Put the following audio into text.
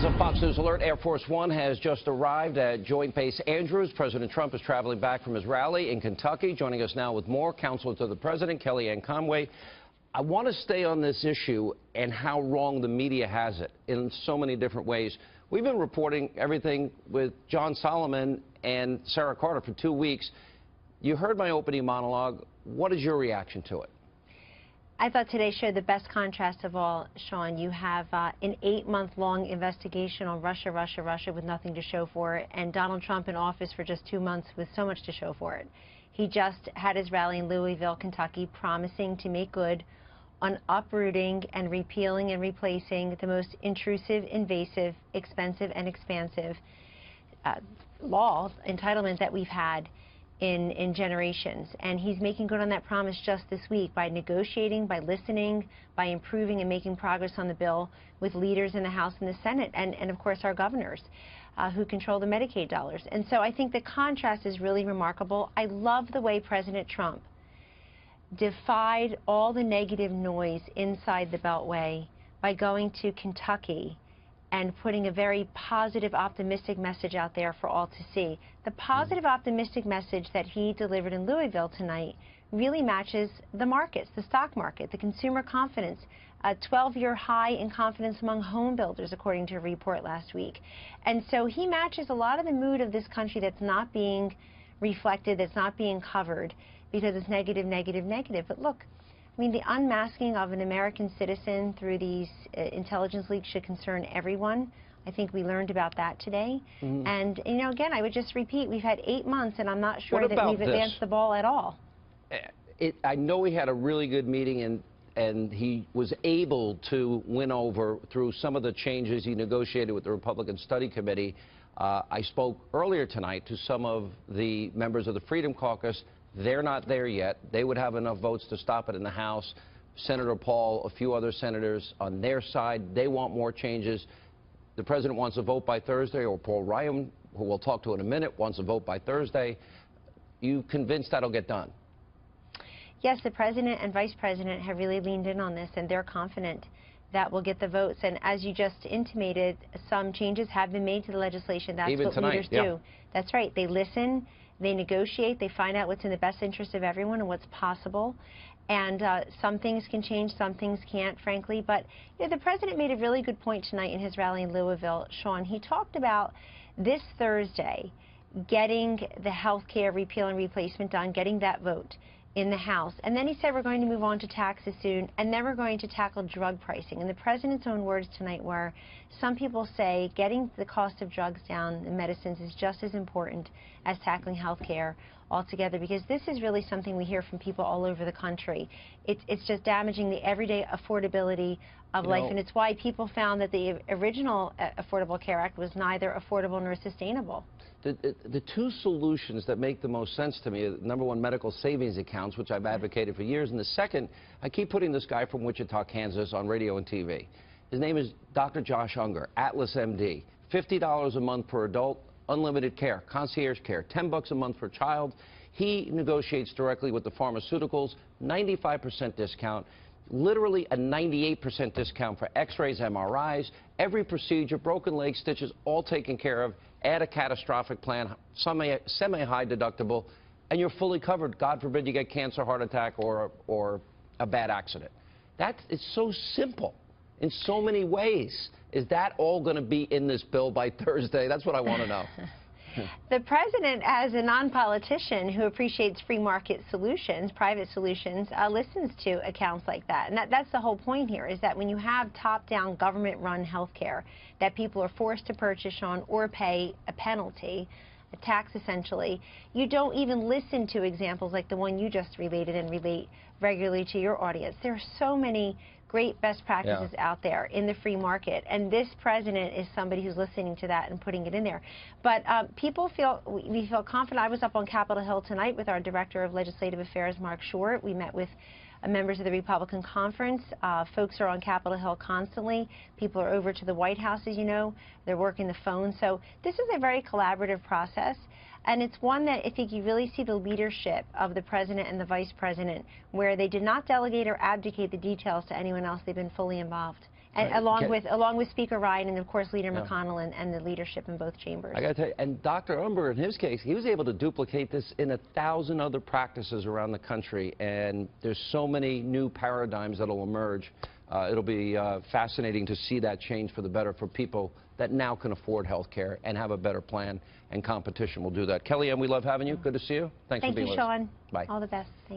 As a Fox News alert, Air Force One has just arrived at Joint Base Andrews. President Trump is traveling back from his rally in Kentucky. Joining us now with more, Counselor to the President, Kellyanne Conway. I want to stay on this issue and how wrong the media has it in so many different ways. We've been reporting everything with John Solomon and Sarah Carter for 2 weeks. You heard my opening monologue. What is your reaction to it? I thought today showed the best contrast of all, Sean. You have an 8-month-long investigation on Russia with nothing to show for it, and Donald Trump in office for just 2 months with so much to show for it. He just had his rally in Louisville, Kentucky, promising to make good on uprooting and repealing and replacing the most intrusive, invasive, expensive, and expansive law entitlement that we've had in generations. And he's making good on that promise just this week by negotiating, by listening, by improving and making progress on the bill with leaders in the House and the Senate, and of course our governors who control the Medicaid dollars. And so I think the contrast is really remarkable. I love the way President Trump defied all the negative noise inside the Beltway by going to Kentucky and putting a very positive, optimistic message out there for all to see. The positive, optimistic message that he delivered in Louisville tonight really matches the markets, the stock market, the consumer confidence, a 12-year high in confidence among home builders, according to a report last week. And so he matches a lot of the mood of this country that's not being reflected, that's not being covered, because it's negative, negative, negative. But look, I mean, the unmasking of an American citizen through these intelligence leaks should concern everyone. I think we learned about that today. And, you know, again, I would just repeat, we've had 8 months, and I'm not sure that we've advanced the ball at all. I know he had a really good meeting, and he was able to win over through some of the changes he negotiated with the Republican Study Committee. I spoke earlier tonight to some of the members of the Freedom Caucus. They're not there yet. They would have enough votes to stop it in the House. Senator Paul, a few other senators on their side, they want more changes. The president wants a vote by Thursday, or Paul Ryan, who we'll talk to in a minute, wants a vote by Thursday. You convinced that'll get done? Yes, the president and vice president have really leaned in on this, and they're confident that we'll get the votes. And as you just intimated, some changes have been made to the legislation. That's even what tonight, leaders do. That's right. They listen. They negotiate, they find out what's in the best interest of everyone and what's possible. And some things can change, some things can't, frankly. But you know, the president made a really good point tonight in his rally in Louisville, Sean. He talked about this Thursday getting the health care repeal and replacement done, getting that vote in the House. And then he said we're going to move on to taxes soon, and then we're going to tackle drug pricing. And the president's own words tonight were, some people say getting the cost of drugs down, the medicines, is just as important as tackling health care altogether, because this is really something we hear from people all over the country. It's just damaging the everyday affordability of life, and it's why people found that the original Affordable Care Act was neither affordable nor sustainable. The two solutions that make the most sense to me are, number one, medical savings accounts, which I've advocated for years, and the second, I keep putting this guy from Wichita, Kansas on radio and TV. His name is Dr. Josh Unger, Atlas MD, $50 a month per adult, unlimited care, concierge care, $10 a month per child. He negotiates directly with the pharmaceuticals, 95% discount, literally a 98% discount for x-rays, MRIs, every procedure, broken leg, stitches, all taken care of. Add a catastrophic plan, semi-high deductible, and you're fully covered. God forbid you get cancer, heart attack, or a bad accident. It's so simple in so many ways. Is that all going to be in this bill by Thursday? That's what I want to know. The president, as a non-politician who appreciates free market solutions, private solutions, listens to accounts like that. And that's the whole point here, is that when you have top-down government-run health care that people are forced to purchase on or pay a penalty, a tax essentially, you don't even listen to examples like the one you just related and relate regularly to your audience. There are so many great best practices out there in the free market, and this president is somebody who's listening to that and putting it in there. But we feel confident. I was up on Capitol Hill tonight with our Director of Legislative Affairs, Mark Short. We met with members of the Republican Conference. Folks are on Capitol Hill constantly. People are over to the White House, as you know. They're working the phone. So this is a very collaborative process. And it's one that I think you really see the leadership of the president and the vice president, where they did not delegate or abdicate the details to anyone else. They've been fully involved. And along with Speaker Ryan and, of course, Leader McConnell and the leadership in both chambers. I got to tell you, and Dr. Umber, in his case, he was able to duplicate this in 1,000 other practices around the country, and there's so many new paradigms that will emerge. It'll be fascinating to see that change for the better for people that now can afford health care and have a better plan, and competition will do that. Kellyanne, we love having you. Good to see you. Thanks for being with us. Thank you, Sean. Bye. All the best.